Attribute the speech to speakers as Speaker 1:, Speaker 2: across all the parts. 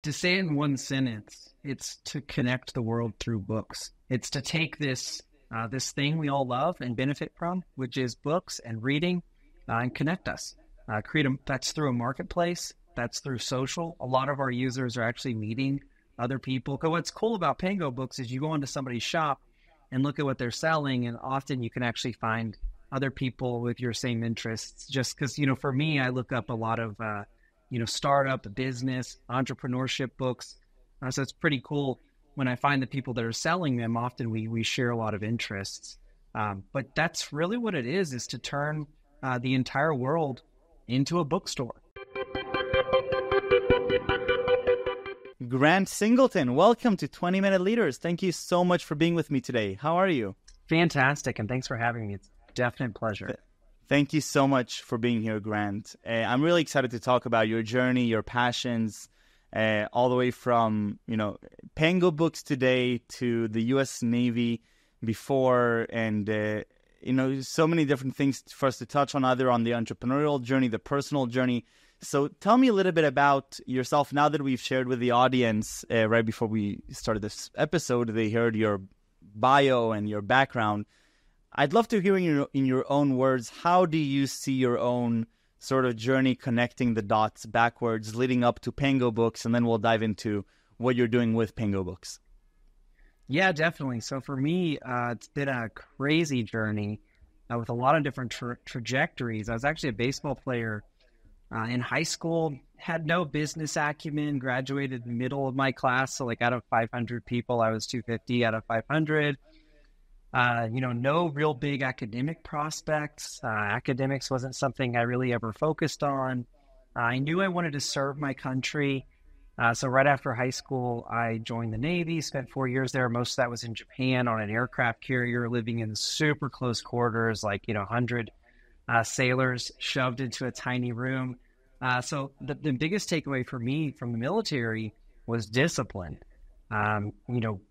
Speaker 1: To say it in one sentence, it's to connect the world through books. It's to take this thing we all love and benefit from, which is books and reading, and connect us. That's through a marketplace. That's through social. A lot of our users are actually meeting other people. Because what's cool about PangoBooks is you go into somebody's shop and look at what they're selling, and often you can actually find other people with your same interests. Just because, for me, I look up a lot of, startup, business, entrepreneurship books. So it's pretty cool when I find the people that are selling them. Often we share a lot of interests. But that's really what it is to turn the entire world into a bookstore.
Speaker 2: Grant Singleton, welcome to 20 Minute Leaders. Thank you so much for being with me today. How are you?
Speaker 1: Fantastic, and thanks for having me. It's a definite pleasure.
Speaker 2: Thank you so much for being here, Grant. I'm really excited to talk about your journey, your passions, all the way from, PangoBooks today to the U.S. Navy before, and, so many different things for us to touch on, either on the entrepreneurial journey, the personal journey. So tell me a little bit about yourself now that we've shared with the audience right before we started this episode. They heard your bio and your background. I'd love to hear in your own words, how do you see your own sort of journey connecting the dots backwards leading up to PangoBooks, and then we'll dive into what you're doing with PangoBooks.
Speaker 1: Yeah, definitely. So for me, it's been a crazy journey with a lot of different trajectories. I was actually a baseball player in high school, had no business acumen, graduated in the middle of my class. So out of 500 people, I was 250 out of 500. No real big academic prospects. Academics wasn't something I really ever focused on. I knew I wanted to serve my country. So right after high school, I joined the Navy, spent 4 years there. Most of that was in Japan on an aircraft carrier, living in super close quarters, 100 sailors shoved into a tiny room. So the biggest takeaway for me from the military was discipline.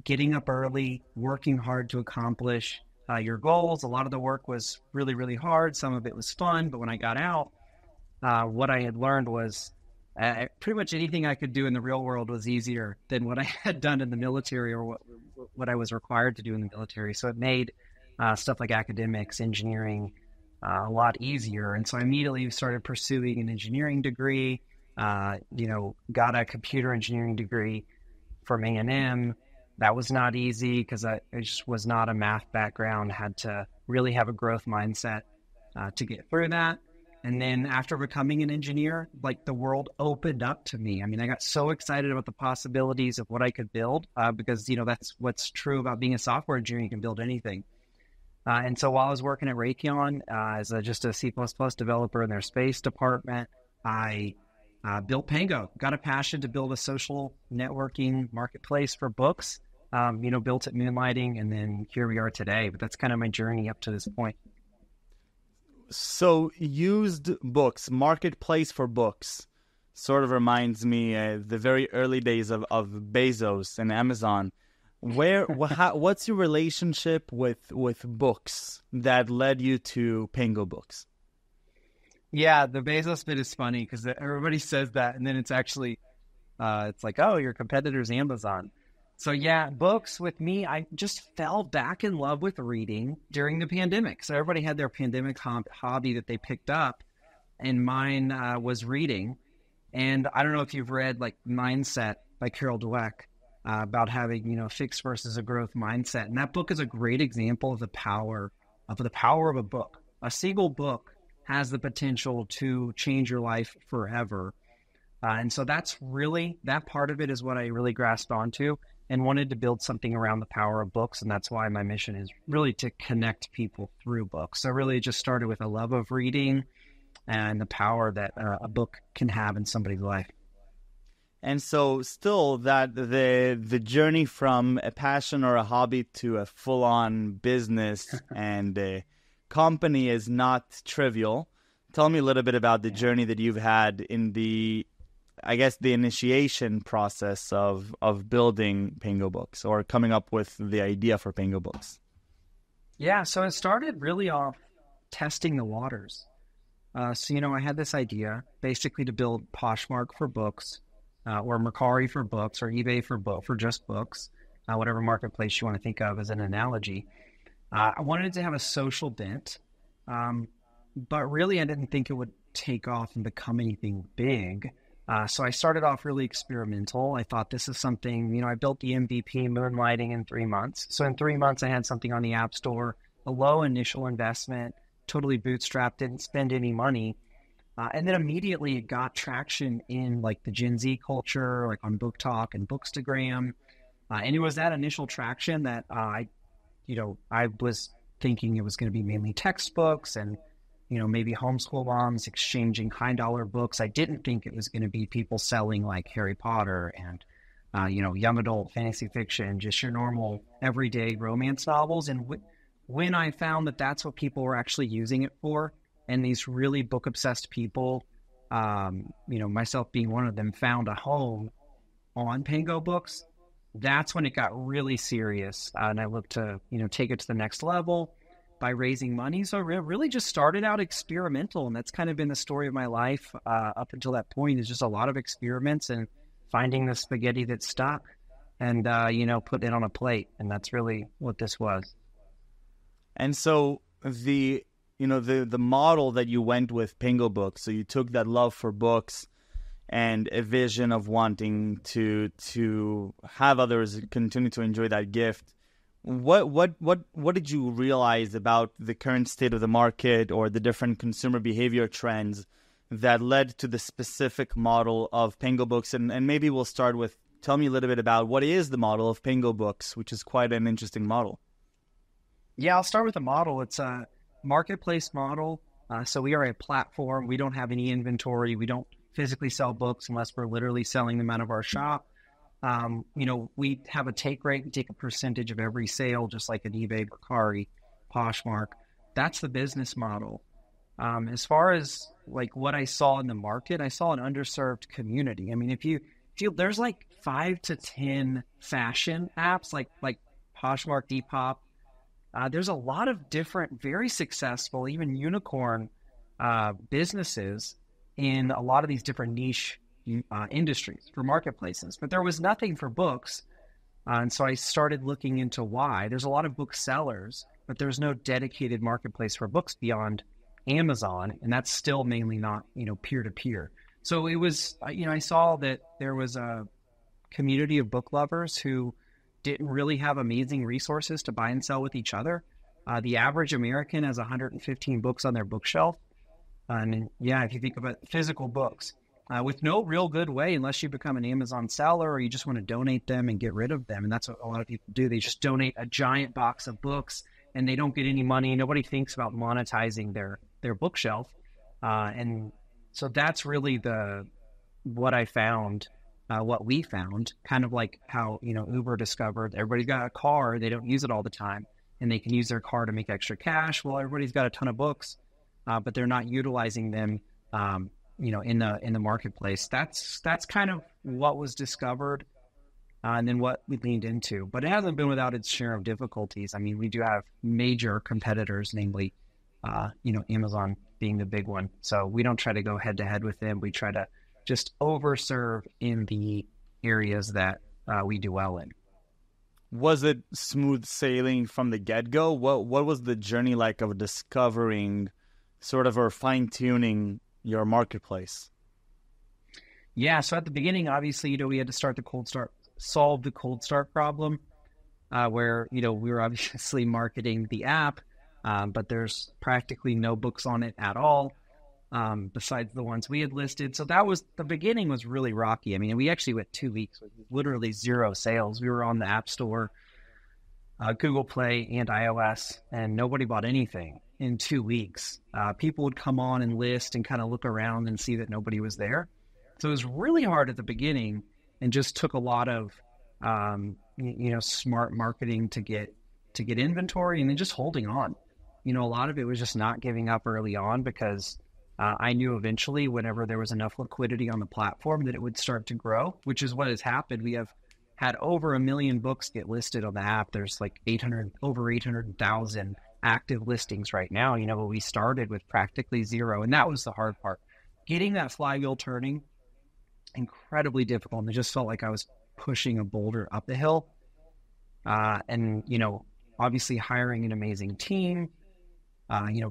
Speaker 1: Getting up early, working hard to accomplish your goals. A lot of the work was really, really hard. Some of it was fun, but when I got out, what I had learned was pretty much anything I could do in the real world was easier than what I had done in the military, or what I was required to do in the military. So it made stuff like academics, engineering, a lot easier. And so I immediately started pursuing an engineering degree, got a computer engineering degree from A&M. That was not easy because I just was not a math background, had to really have a growth mindset to get through that. And then after becoming an engineer, the world opened up to me. I mean, I got so excited about the possibilities of what I could build because, that's what's true about being a software engineer. You can build anything. And so while I was working at Raytheon as just a C++ developer in their space department, I built Pango, got a passion to build a social networking marketplace for books, built it moonlighting, and then here we are today. But that's kind of my journey up to this point.
Speaker 2: So used books, marketplace for books, sort of reminds me the very early days of Bezos and Amazon. What's your relationship with books that led you to PangoBooks?
Speaker 1: Yeah, the Bezos bit is funny because everybody says that, and then it's actually, it's like, oh, your competitor's Amazon. So yeah, books with me, I just fell back in love with reading during the pandemic. So everybody had their pandemic hobby that they picked up, and mine was reading. And I don't know if you've read Mindset by Carol Dweck. About having, fixed versus a growth mindset. And that book is a great example of the power of a book. A single book has the potential to change your life forever. And so that part of it is what I really grasped onto and wanted to build something around the power of books. And that's why my mission is really to connect people through books. So really it just started with a love of reading and the power that a book can have in somebody's life.
Speaker 2: And so still that the journey from a passion or a hobby to a full-on business and a company is not trivial. Tell me a little bit about the journey that you've had in the initiation process of building PangoBooks or coming up with the idea for PangoBooks.
Speaker 1: Yeah, so it started really off testing the waters. I had this idea basically to build Poshmark for books. or Mercari for books, or eBay for just books, whatever marketplace you want to think of as an analogy. I wanted it to have a social bent, but really I didn't think it would take off and become anything big. So I started off really experimental. I thought this is something, I built the MVP moonlighting in 3 months. So in 3 months, I had something on the App Store, a low initial investment, totally bootstrapped, didn't spend any money. And then immediately it got traction in like the Gen Z culture, like on Book Talk and Bookstagram. And it was that initial traction that I was thinking it was going to be mainly textbooks and, maybe homeschool moms exchanging $high-dollar books. I didn't think it was going to be people selling like Harry Potter and, young adult fantasy fiction, just your normal everyday romance novels. And when I found that that's what people were actually using it for, and these really book-obsessed people, myself being one of them, found a home on PangoBooks, that's when it got really serious. And I looked to, take it to the next level by raising money. So it really just started out experimental. And that's kind of been the story of my life up until that point, is just a lot of experiments and finding the spaghetti that stuck and, putting it on a plate. And that's really what this was.
Speaker 2: And so the model that you went with PangoBooks, so you took that love for books and a vision of wanting to have others continue to enjoy that gift. What did you realize about the current state of the market or the different consumer behavior trends that led to the specific model of PangoBooks? And maybe we'll start with, tell me a little bit about what is the model of PangoBooks, which is quite an interesting model.
Speaker 1: Yeah, I'll start with the model. It's a marketplace model. So we are a platform. We don't have any inventory. We don't physically sell books unless we're literally selling them out of our shop. We have a take rate. We take a percentage of every sale, just like an eBay, Mercari, Poshmark. That's the business model. As far as like what I saw in the market, I saw an underserved community. I mean, if you there's like 5 to 10 fashion apps like Poshmark, Depop. There's a lot of different, very successful, even unicorn businesses in a lot of these different niche industries for marketplaces. But there was nothing for books. And so I started looking into why. There's a lot of booksellers, but there's no dedicated marketplace for books beyond Amazon. And that's still mainly not, peer-to-peer. So it was, I saw that there was a community of book lovers who didn't really have amazing resources to buy and sell with each other. The average American has 115 books on their bookshelf. And if you think about physical books, with no real good way, unless you become an Amazon seller or you just want to donate them and get rid of them. And that's what a lot of people do. They just donate a giant box of books and they don't get any money. Nobody thinks about monetizing their bookshelf. And so that's really what I found. What we found, kind of like how, Uber discovered everybody's got a car, they don't use it all the time, and they can use their car to make extra cash. Well, everybody's got a ton of books, but they're not utilizing them, in the marketplace. That's kind of what was discovered, and then what we leaned into. But it hasn't been without its share of difficulties. I mean, we do have major competitors, namely, Amazon being the big one. So we don't try to go head to head with them. We try to just overserve in the areas that we do well in.
Speaker 2: Was it smooth sailing from the get-go? What was the journey like of discovering sort of or fine-tuning your marketplace?
Speaker 1: Yeah, so at the beginning, obviously, we had to solve the cold start problem, where, we were obviously marketing the app, but there's practically no books on it at all. Besides the ones we had listed. So the beginning was really rocky. I mean, we actually went 2 weeks with literally zero sales. We were on the App Store, Google Play and iOS, and nobody bought anything in 2 weeks. People would come on and list and kind of look around and see that nobody was there. So it was really hard at the beginning and just took a lot of, smart marketing to get inventory and then just holding on. A lot of it was just not giving up early on because I knew eventually whenever there was enough liquidity on the platform that it would start to grow, which is what has happened. We have had over 1 million books get listed on the app. There's like over 800,000 active listings right now, but we started with practically zero. And that was the hard part, getting that flywheel turning incredibly difficult. And it just felt like I was pushing a boulder up the hill. And, obviously hiring an amazing team,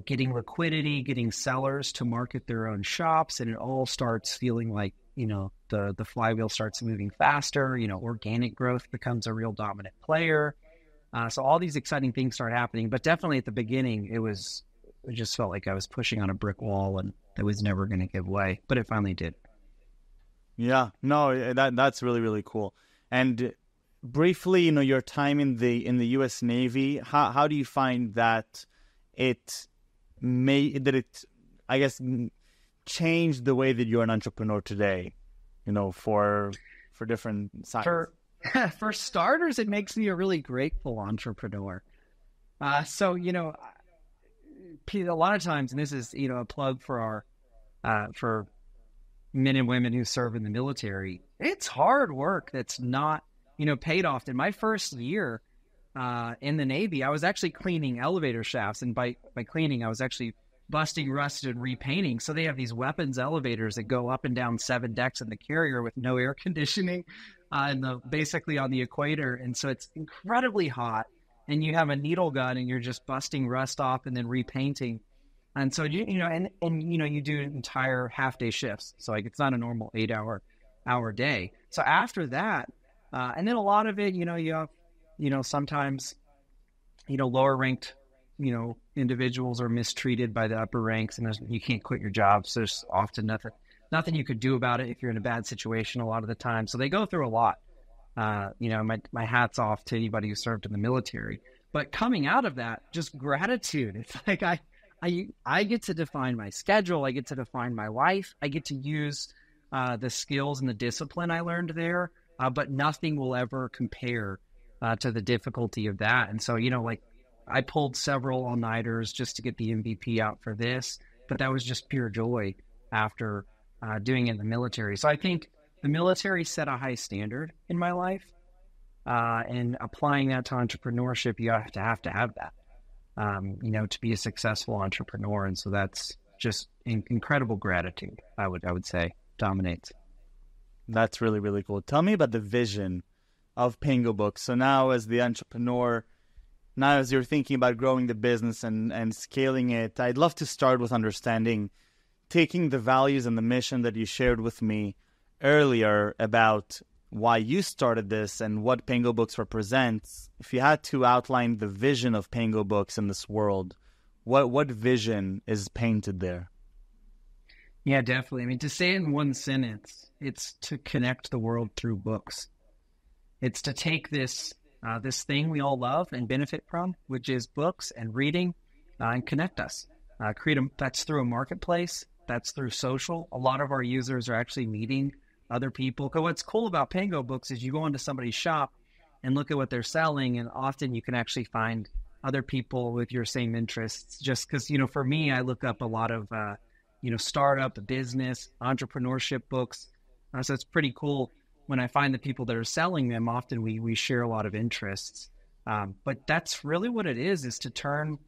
Speaker 1: getting liquidity, getting sellers to market their own shops. And it all starts feeling like, the flywheel starts moving faster, organic growth becomes a real dominant player. So all these exciting things start happening, but definitely at the beginning, it just felt like I was pushing on a brick wall and it was never going to give way, but it finally did.
Speaker 2: Yeah, no, that's really, really cool. And briefly, your time in the U.S. Navy, how do you find that I guess, changed the way that you're an entrepreneur today, for different sides?
Speaker 1: For starters, it makes me a really grateful entrepreneur. So, a lot of times, and this is, a plug for for men and women who serve in the military, it's hard work that's not, paid off. In my first year in the Navy, I was actually cleaning elevator shafts. And by cleaning, I was actually busting rust and repainting. So they have these weapons elevators that go up and down 7 decks in the carrier with no air conditioning basically on the equator. And so it's incredibly hot. And you have a needle gun and you're just busting rust off and then repainting. And so, you do entire half-day shifts. So, like, it's not a normal 8-hour day. So after that, and then a lot of it, you have, sometimes, lower-ranked, individuals are mistreated by the upper ranks, and you can't quit your job. So there's often nothing you could do about it if you're in a bad situation a lot of the time. So they go through a lot. My hat's off to anybody who served in the military. But coming out of that, just gratitude. It's like I get to define my schedule. I get to define my life. I get to use the skills and the discipline I learned there. But nothing will ever compare to the difficulty of that. And so, I pulled several all-nighters just to get the MVP out for this. But that was just pure joy after doing it in the military. So I think the military set a high standard in my life. And applying that to entrepreneurship, you have to have that. To be a successful entrepreneur. And so that's just incredible gratitude, I would say, dominates.
Speaker 2: That's really, really cool. Tell me about the vision of PangoBooks. So now as the entrepreneur, now as you're thinking about growing the business and scaling it, I'd love to start with understanding, taking the values and the mission that you shared with me earlier about why you started this and what PangoBooks represents. If you had to outline the vision of PangoBooks in this world, what vision is painted there?
Speaker 1: Yeah, definitely. I mean, to say it in one sentence, it's to connect the world through books. It's to take this thing we all love and benefit from, which is books and reading, and connect us. That's through a marketplace. That's through social. A lot of our users are actually meeting other people. Because what's cool about PangoBooks is you go into somebody's shop and look at what they're selling, and often you can actually find other people with your same interests. Just because, for me, I look up a lot of, startup, business, entrepreneurship books. So it's pretty cool when I find the people that are selling them. Often we share a lot of interests. But that's really what it is to turn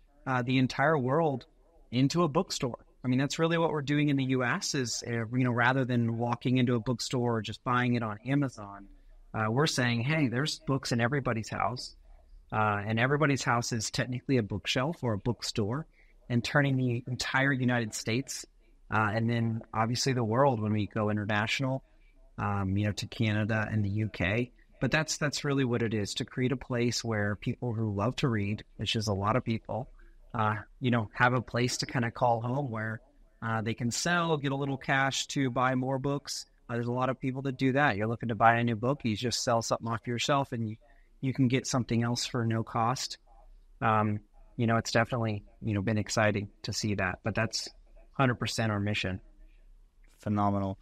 Speaker 1: the entire world into a bookstore. I mean, that's really what we're doing in the U.S. is, rather than walking into a bookstore or just buying it on Amazon, we're saying, hey, there's books in everybody's house. And everybody's house is technically a bookshelf or a bookstore, and turning the entire United States and then obviously the world when we go international, to Canada and the UK. But that's really what it is, to create a place where people who love to read, which is a lot of people, have a place to kind of call home where they can sell, get a little cash to buy more books. There's a lot of people that do that. You're looking to buy a new book, you just sell something off your shelf and you can get something else for no cost. It's definitely, been exciting to see that, but that's 100% our mission.
Speaker 2: Phenomenal.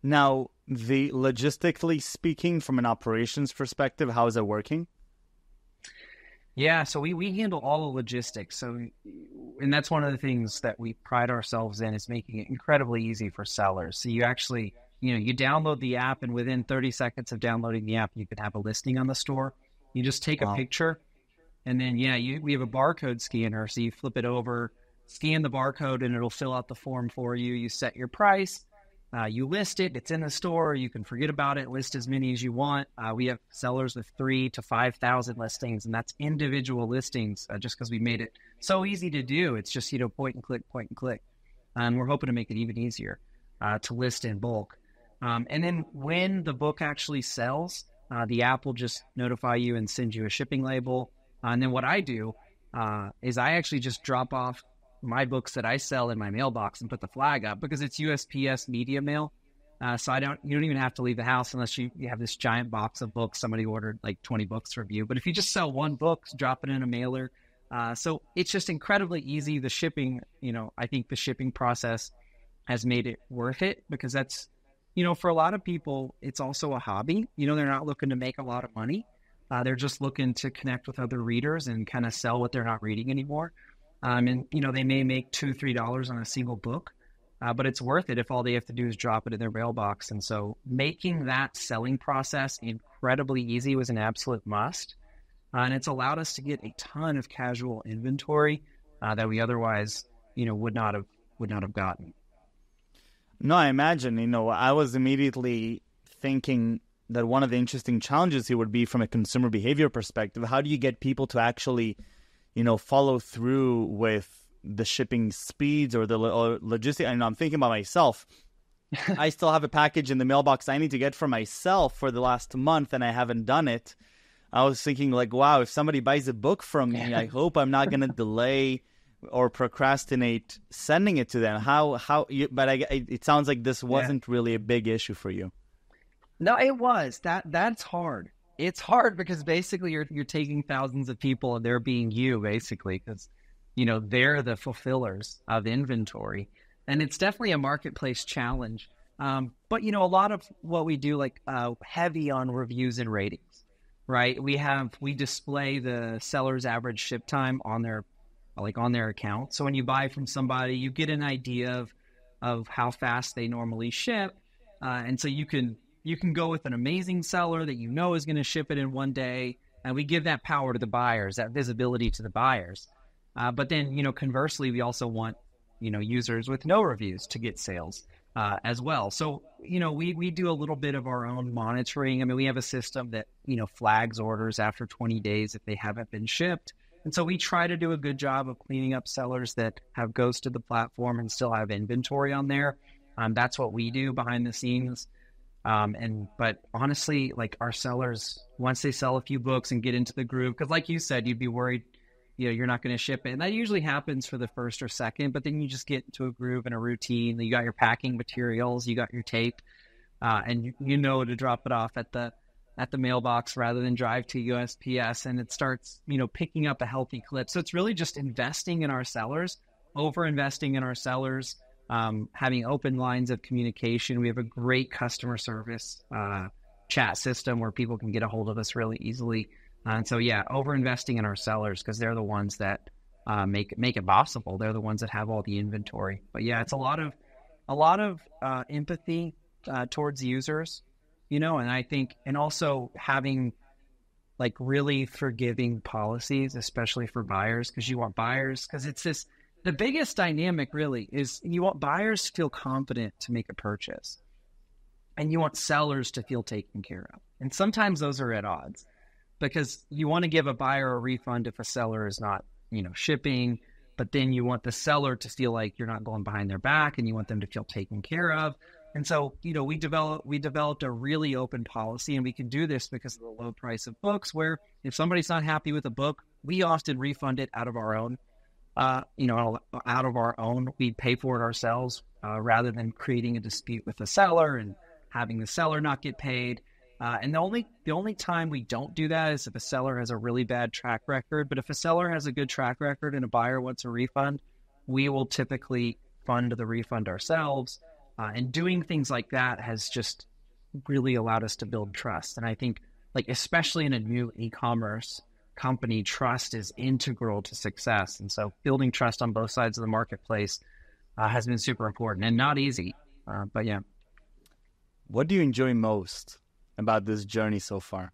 Speaker 2: Now, logistically speaking, from an operations perspective, how is it working?
Speaker 1: Yeah, so we handle all the logistics. So, and that's one of the things that we pride ourselves in, is making it incredibly easy for sellers. So you actually, you download the app, and within 30 seconds of downloading the app, you can have a listing on the store. You just take a picture, and then, we have a barcode scanner. So you flip it over, scan the barcode, and it'll fill out the form for you. You set your price, You list it, it's in the store, you can forget about it, list as many as you want. We have sellers with 3,000 to 5,000 listings, and that's individual listings just because we made it so easy to do. It's just, point and click, point and click. And we're hoping to make it even easier to list in bulk. And then when the book actually sells, the app will just notify you and send you a shipping label. And then what I do is I actually just drop off my books that I sell in my mailbox and put the flag up because it's USPS media mail. So you don't even have to leave the house unless you have this giant box of books. Somebody ordered like 20 books from you. But if you just sell one book, drop it in a mailer. So it's just incredibly easy. The shipping, I think the shipping process has made it worth it because that's, for a lot of people, it's also a hobby. They're not looking to make a lot of money. They're just looking to connect with other readers and kind of sell what they're not reading anymore. And they may make $2, $3 on a single book, but it's worth it if all they have to do is drop it in their mailbox. And so making that selling process incredibly easy was an absolute must. And it's allowed us to get a ton of casual inventory that we otherwise, would not have gotten.
Speaker 2: No, I imagine, I was immediately thinking that one of the interesting challenges here would be from a consumer behavior perspective. How do you get people to actually, follow through with the shipping speeds or the logistics? And I'm thinking about myself. I still have a package in the mailbox I need to get for myself for the last month, and I haven't done it. I was thinking like, wow, if somebody buys a book from me, I hope I'm not going to delay or procrastinate sending it to them. It sounds like this wasn't really a big issue for you.
Speaker 1: No, it was. That's hard. It's hard because basically you're taking thousands of people and they're being you basically because, they're the fulfillers of inventory. And it's definitely a marketplace challenge. But, a lot of what we do, like heavy on reviews and ratings, right? We display the seller's average ship time on their account. So when you buy from somebody, you get an idea of how fast they normally ship. And so you can go with an amazing seller that is going to ship it in one day. And we give that power to the buyers, that visibility to the buyers. But then, conversely, we also want, users with no reviews to get sales as well. So, we do a little bit of our own monitoring. I mean, we have a system that, flags orders after 20 days if they haven't been shipped. And so we try to do a good job of cleaning up sellers that have ghosted the platform and still have inventory on there. That's what we do behind the scenes. But honestly, like our sellers, once they sell a few books and get into the groove, because like you said, you'd be worried, you're not going to ship it. And that usually happens for the first or second, but then you just get into a groove and a routine. You got your packing materials, you got your tape, and to drop it off at the mailbox rather than drive to USPS, and it starts, picking up a healthy clip. So it's really just investing in our sellers, over-investing in our sellers, having open lines of communication. We have a great customer service chat system where people can get a hold of us really easily. And so, over-investing in our sellers because they're the ones that make it possible. They're the ones that have all the inventory. But it's a lot of empathy towards users. And I think, and also having like really forgiving policies, especially for buyers, because you want buyers, because it's the biggest dynamic really is you want buyers to feel confident to make a purchase and you want sellers to feel taken care of. And sometimes those are at odds because you want to give a buyer a refund if a seller is not, shipping, but then you want the seller to feel like you're not going behind their back and you want them to feel taken care of. And so, we developed a really open policy, and we can do this because of the low price of books, where if somebody's not happy with a book, we often refund it out of our own, we pay for it ourselves, rather than creating a dispute with the seller and having the seller not get paid. And the only time we don't do that is if a seller has a really bad track record. But if a seller has a good track record and a buyer wants a refund, we will typically fund the refund ourselves. And doing things like that has just really allowed us to build trust. And I think, especially in a new e-commerce company, trust is integral to success. And so building trust on both sides of the marketplace has been super important and not easy. But yeah.
Speaker 2: What do you enjoy most about this journey so far?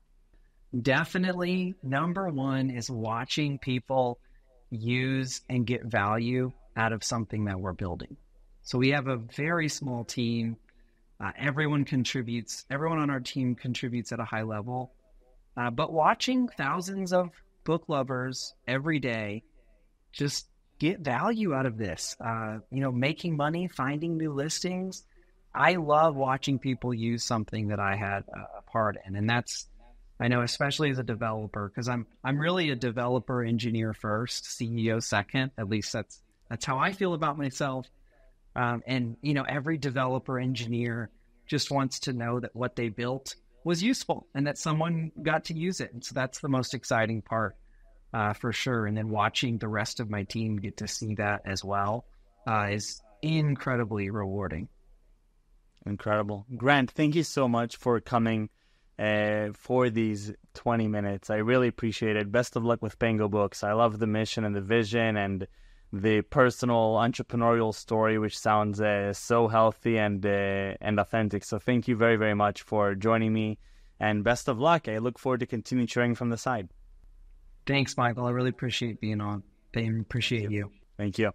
Speaker 1: Definitely, number one is watching people use and get value out of something that we're building. So we have a very small team. Everyone contributes. Everyone on our team contributes at a high level. But watching thousands of book lovers every day just get value out of this, making money, finding new listings. I love watching people use something that I had a part in. And I know, especially as a developer, because I'm really a developer engineer first, CEO second. At least that's how I feel about myself. Every developer engineer just wants to know that what they built was useful and that someone got to use it. And so that's the most exciting part, for sure. And then watching the rest of my team get to see that as well is incredibly rewarding.
Speaker 2: Incredible. Grant, thank you so much for coming for these 20 minutes. I really appreciate it. Best of luck with PangoBooks. I love the mission and the vision and the personal entrepreneurial story, which sounds so healthy and authentic. So thank you very, very much for joining me, and best of luck. I look forward to continuing sharing from the side.
Speaker 1: Thanks, Michael. I really appreciate being on. I appreciate you.
Speaker 2: Thank you.